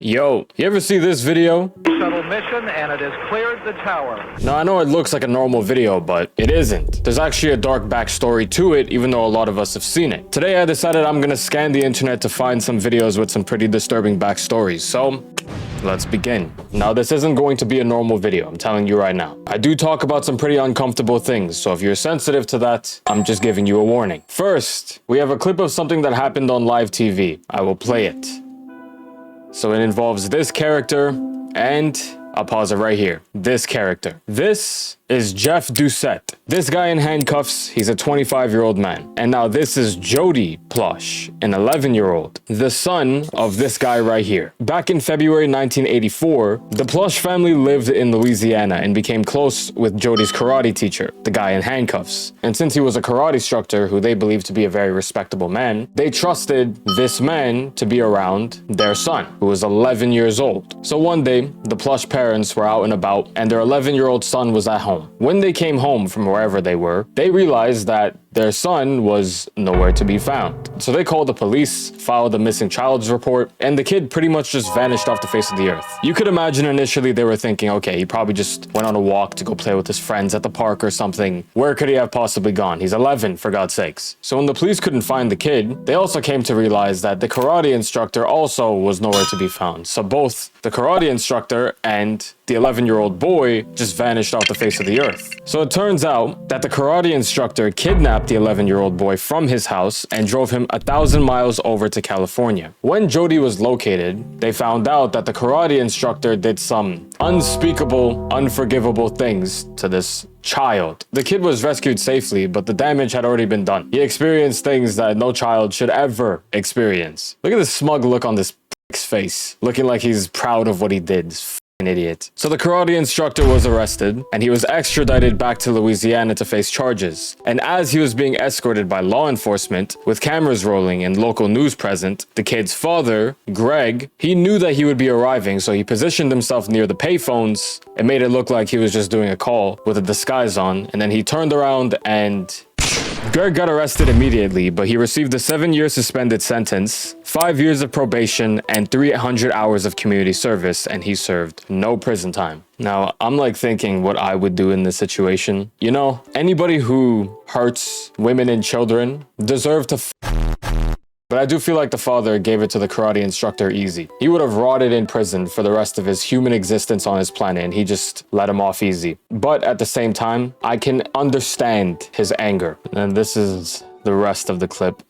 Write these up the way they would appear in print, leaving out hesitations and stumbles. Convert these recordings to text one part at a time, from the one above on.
Yo, you ever see this video? Shuttle mission, and it has cleared the tower. Now, I know it looks like a normal video, but it isn't. There's actually a dark backstory to it, even though a lot of us have seen it. Today, I decided I'm gonna scan the internet to find some videos with some pretty disturbing backstories, so let's begin. Now, this isn't going to be a normal video, I'm telling you right now. I do talk about some pretty uncomfortable things, so if you're sensitive to that, I'm just giving you a warning. First, we have a clip of something that happened on live TV. I will play it. So it involves this character, and I'll pause it right here. This character. This is Jeff Doucette. This guy in handcuffs, he's a 25-year-old man. And now this is Jod Plush, an 11-year-old, the son of this guy right here. Back in February 1984, the Plush family lived in Louisiana and became close with Jody's karate teacher, the guy in handcuffs. And since he was a karate instructor who they believed to be a very respectable man, they trusted this man to be around their son, who was 11 years old. So one day, the Plush parents were out and about, and their 11-year-old son was at home. When they came home from wherever they were, they realized that their son was nowhere to be found. So they called the police, filed a missing child's report, and the kid pretty much just vanished off the face of the earth. You could imagine initially they were thinking, okay, he probably just went on a walk to go play with his friends at the park or something. Where could he have possibly gone? He's 11, for God's sakes. So when the police couldn't find the kid, they also came to realize that the karate instructor also was nowhere to be found. So both the karate instructor and the 11-year-old boy just vanished off the face of the earth. So it turns out that the karate instructor kidnapped the 11-year-old boy from his house and drove him 1,000 miles over to California. When Jody was located, they found out that the karate instructor did some unspeakable, unforgivable things to this child. The kid was rescued safely, but the damage had already been done. He experienced things that no child should ever experience. Look at this smug look on this prick's face, looking like he's proud of what he did. An idiot. So the karate instructor was arrested and he was extradited back to Louisiana to face charges. And as he was being escorted by law enforcement, with cameras rolling and local news present, the kid's father, Greg, he knew that he would be arriving, so he positioned himself near the payphones and made it look like he was just doing a call with a disguise on, and then he turned around and Greg got arrested immediately, but he received a 7-year suspended sentence, 5 years of probation, and 300 hours of community service, and he served no prison time. Now, I'm like thinking what I would do in this situation. You know, anybody who hurts women and children deserve to but I do feel like the father gave it to the karate instructor easy. He would have rotted in prison for the rest of his human existence on his planet, and he just let him off easy. But at the same time, I can understand his anger. And this is the rest of the clip.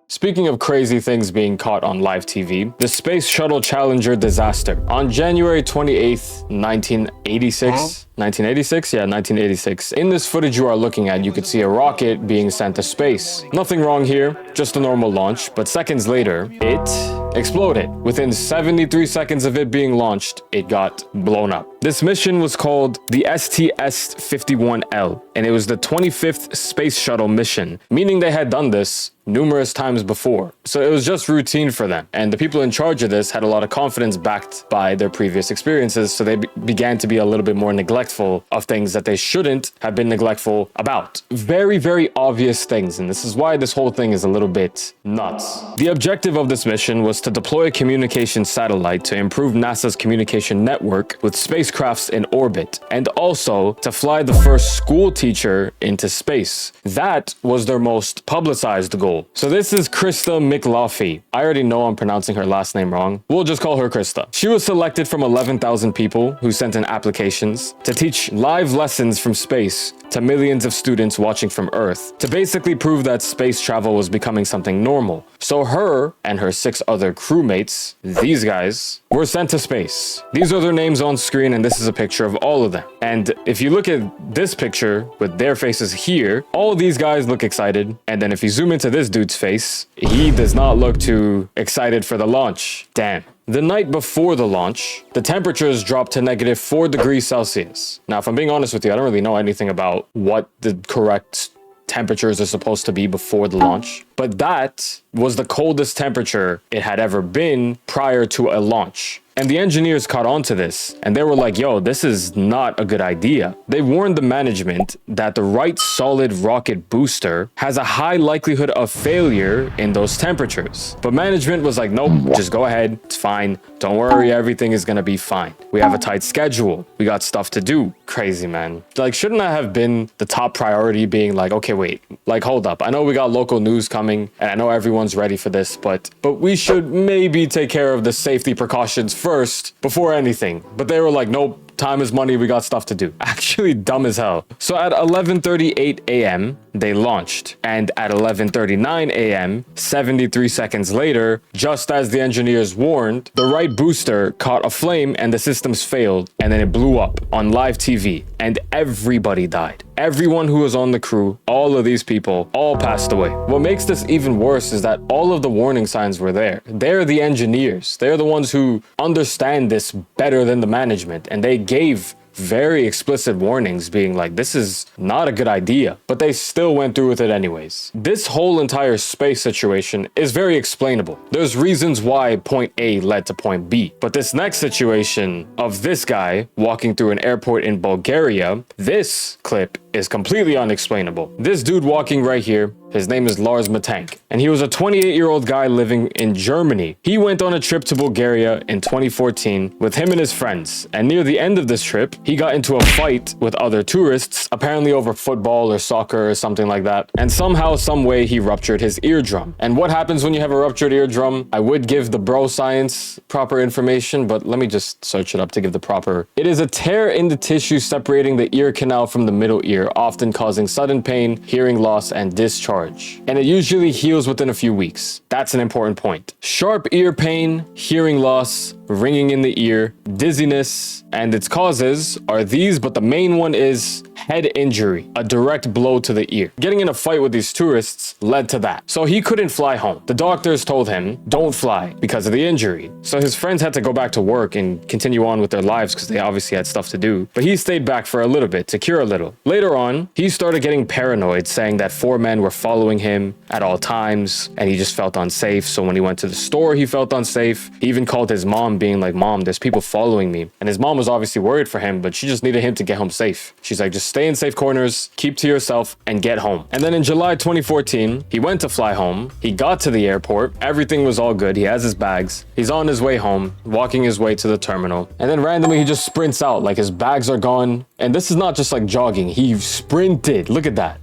Speaking of crazy things being caught on live TV, the Space Shuttle Challenger disaster. On January 28th, 1986, 1986? Yeah, 1986. In this footage you are looking at, you could see a rocket being sent to space. Nothing wrong here, just a normal launch, but seconds later, it exploded. Within 73 seconds of it being launched, it got blown up. This mission was called the STS-51L, and it was the 25th Space Shuttle mission, meaning they had done this numerous times before. So it was just routine for them. And the people in charge of this had a lot of confidence backed by their previous experiences, so they began to be a little bit more neglectful of things that they shouldn't have been neglectful about. Very, very obvious things, and this is why this whole thing is a little bit nuts. The objective of this mission was to deploy a communication satellite to improve NASA's communication network with spacecrafts in orbit, and also to fly the first school teacher into space. That was their most publicized goal. So this is Krista McLaughlin. I already know I'm pronouncing her last name wrong. We'll just call her Krista. She was selected from 11,000 people who sent in applications to teach live lessons from space to millions of students watching from Earth, to basically prove that space travel was becoming something normal. So her and her 6 other crewmates, these guys, were sent to space. These are their names on screen, and this is a picture of all of them. And if you look at this picture with their faces here, all these guys look excited. And then if you zoom into this dude's face, he does not look too excited for the launch. Damn. The night before the launch, the temperatures dropped to -4 degrees Celsius. Now, if I'm being honest with you, I don't really know anything about what the correct temperatures are supposed to be before the launch, but that was the coldest temperature it had ever been prior to a launch. And the engineers caught on to this, and they were like, yo, this is not a good idea. They warned the management that the right solid rocket booster has a high likelihood of failure in those temperatures. But management was like, nope, just go ahead, it's fine. Don't worry, everything is gonna be fine. We have a tight schedule. We got stuff to do. Crazy, man. Like, shouldn't that have been the top priority, being like, okay, wait, like, hold up. I know we got local news coming, and I know everyone's ready for this, but we should maybe take care of the safety precautions first before anything. But they were like, nope, time is money, we got stuff to do. Actually dumb as hell. So at 11:38 a.m., they launched. And at 11:39 a.m., 73 seconds later, just as the engineers warned, the right booster caught a flame and the systems failed, and then it blew up on live TV, and everybody died. Everyone who was on the crew, all of these people, all passed away. What makes this even worse is that all of the warning signs were there. They're the engineers. They're the ones who understand this better than the management, and they gave very explicit warnings being like, this is not a good idea, but they still went through with it anyways. This whole entire space situation is very explainable. There's reasons why point A led to point B, but this next situation of this guy walking through an airport in Bulgaria, this clip is completely unexplainable. This dude walking right here, his name is Lars Mittank, and he was a 28-year-old guy living in Germany. He went on a trip to Bulgaria in 2014 with him and his friends, and near the end of this trip, he got into a fight with other tourists, apparently over football or soccer or something like that, and somehow, some way, he ruptured his eardrum. And what happens when you have a ruptured eardrum? I would give the bro science proper information, but let me just search it up to give the proper. It is a tear in the tissue separating the ear canal from the middle ear, often causing sudden pain, hearing loss, and discharge. And it usually heals within a few weeks. That's an important point. Sharp ear pain, hearing loss, ringing in the ear, dizziness, and its causes are these, but the main one is head injury, a direct blow to the ear. Getting in a fight with these tourists led to that. So he couldn't fly home. The doctors told him, don't fly because of the injury. So his friends had to go back to work and continue on with their lives because they obviously had stuff to do. But he stayed back for a little bit to cure a little. Later on, he started getting paranoid, saying that 4 men were following him at all times, and he just felt unsafe. So when he went to the store, he felt unsafe. He even called his mom, being like, Mom, there's people following me. And his mom was obviously worried for him, but she just needed him to get home safe. She's like, just stay in safe corners, keep to yourself, and get home. And then in July 2014, he went to fly home. He got to the airport. Everything was all good. He has his bags. He's on his way home, walking his way to the terminal. And then randomly, he just sprints out, like his bags are gone. And this is not just like jogging. He sprinted. Look at that.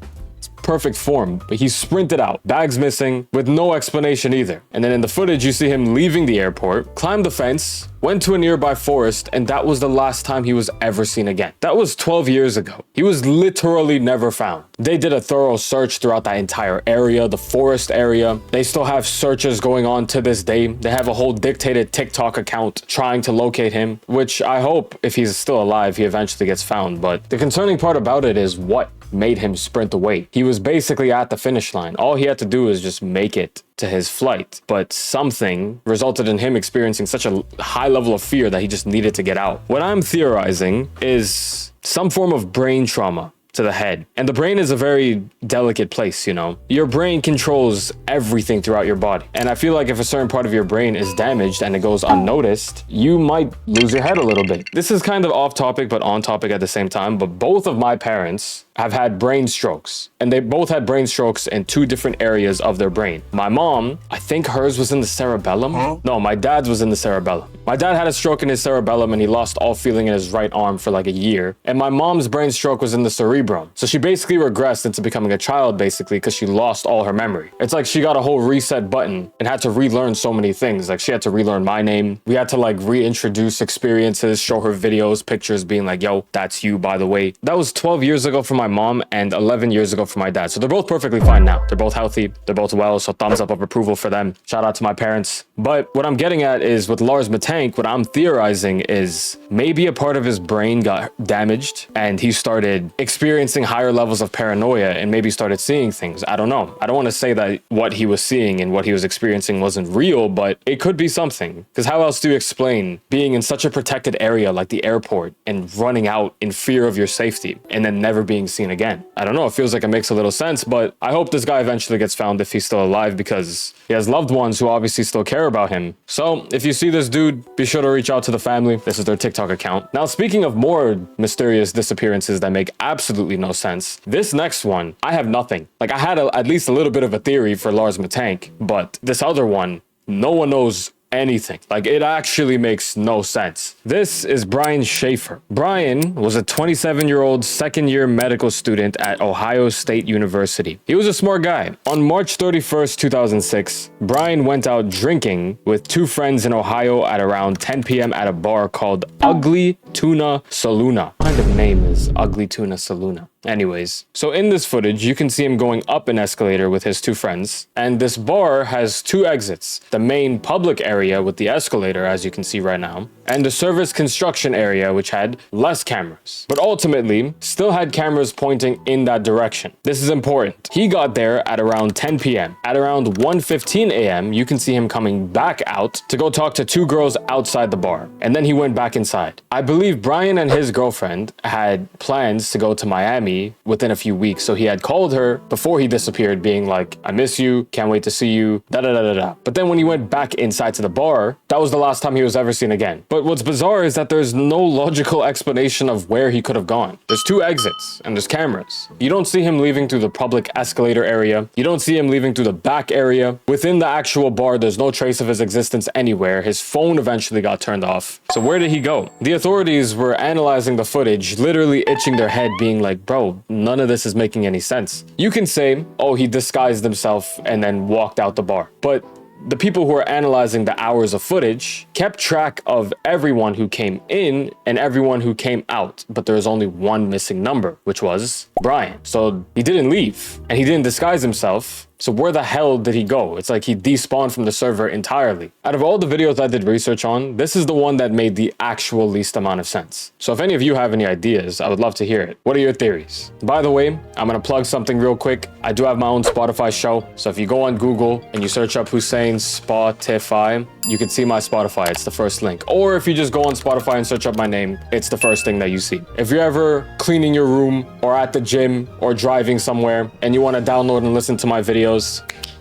Perfect form, but he sprinted out, bags missing, with no explanation either. And then in the footage, you see him leaving the airport, climbed the fence, went to a nearby forest, and that was the last time he was ever seen again. That was 12 years ago. He was literally never found. They did a thorough search throughout that entire area, the forest area. They still have searches going on to this day. They have a whole dictated TikTok account trying to locate him, which I hope, if he's still alive, he eventually gets found. But the concerning part about it is what made him sprint away. He was basically at the finish line. All he had to do is just make it to his flight, but something resulted in him experiencing such a high level of fear that he just needed to get out. What I'm theorizing is some form of brain trauma to the head. And the brain is a very delicate place, you know? Your brain controls everything throughout your body. And I feel like if a certain part of your brain is damaged and it goes unnoticed, you might lose your head a little bit. This is kind of off topic, but on topic at the same time. But both of my parents have had brain strokes, and they both had brain strokes in 2 different areas of their brain. My mom, I think hers was in the cerebellum. No, my dad's was in the cerebellum. My dad had a stroke in his cerebellum and he lost all feeling in his right arm for like a year. And my mom's brain stroke was in the cerebrum. So she basically regressed into becoming a child basically because she lost all her memory. It's like she got a whole reset button and had to relearn so many things. Like she had to relearn my name. We had to like reintroduce experiences, show her videos, pictures being like, yo, that's you, by the way. That was 12 years ago for my mom and 11 years ago for my dad. So they're both perfectly fine now. They're both healthy. They're both well. So thumbs up of approval for them. Shout out to my parents. But what I'm getting at is with Lars Mittank, what I'm theorizing is maybe a part of his brain got damaged and he started experiencing higher levels of paranoia and maybe started seeing things. I don't know. I don't want to say that what he was seeing and what he was experiencing wasn't real, but it could be something. Because how else do you explain being in such a protected area like the airport and running out in fear of your safety and then never being seen again. I don't know, it feels like it makes a little sense, but I hope this guy eventually gets found if he's still alive, because he has loved ones who obviously still care about him. So if you see this dude, be sure to reach out to the family. This is their TikTok account. Now, speaking of more mysterious disappearances that make absolutely no sense, this next one, I have nothing. Like, I had at least a little bit of a theory for Lars Mittank, but this other one, no one knows anything. Like, it actually makes no sense. This is Brian Shaffer. Brian was a 27-year-old second-year medical student at Ohio State University. He was a smart guy. On March 31st, 2006, Brian went out drinking with two friends in Ohio at around 10 p.m. at a bar called Ugly Tuna Saloon. What kind of name is Ugly Tuna Saloon? Anyways, so in this footage, you can see him going up an escalator with his two friends, and this bar has two exits: the main public area with the escalator, as you can see right now, and the service construction area, which had less cameras, but ultimately still had cameras pointing in that direction. This is important. He got there at around 10 p.m. At around 1:15 a.m., you can see him coming back out to go talk to two girls outside the bar, and then he went back inside. I believe Brian and his girlfriend had plans to go to Miami within a few weeks, so he had called her before he disappeared, being like, "I miss you, can't wait to see you, da da da da da." But then when he went back inside to the bar, that was the last time he was ever seen again. But what's bizarre is that there's no logical explanation of where he could have gone. There's two exits and there's cameras. You don't see him leaving through the public escalator area. You don't see him leaving through the back area. Within the actual bar, there's no trace of his existence anywhere. His phone eventually got turned off. So where did he go? The authorities were analyzing the footage, literally itching their head, being like, bro, none of this is making any sense. You can say, oh, he disguised himself and then walked out the bar. But the people who are analyzing the hours of footage kept track of everyone who came in and everyone who came out, but there was only one missing number, which was Brian. So he didn't leave and he didn't disguise himself. So where the hell did he go? It's like he despawned from the server entirely. Out of all the videos I did research on, this is the one that made the actual least amount of sense. So if any of you have any ideas, I would love to hear it. What are your theories? By the way, I'm gonna plug something real quick. I do have my own Spotify show. So if you go on Google and you search up hxsain Spotify, you can see my Spotify. It's the first link. Or if you just go on Spotify and search up my name, it's the first thing that you see. If you're ever cleaning your room or at the gym or driving somewhere and you want to download and listen to my videos,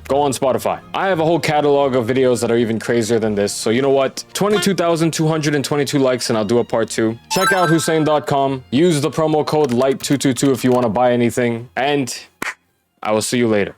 go on Spotify. I have a whole catalog of videos that are even crazier than this. So you know what? 22,222 likes and I'll do a part 2. Check out hxsain.com. Use the promo code LIGHT222 if you want to buy anything. And I will see you later.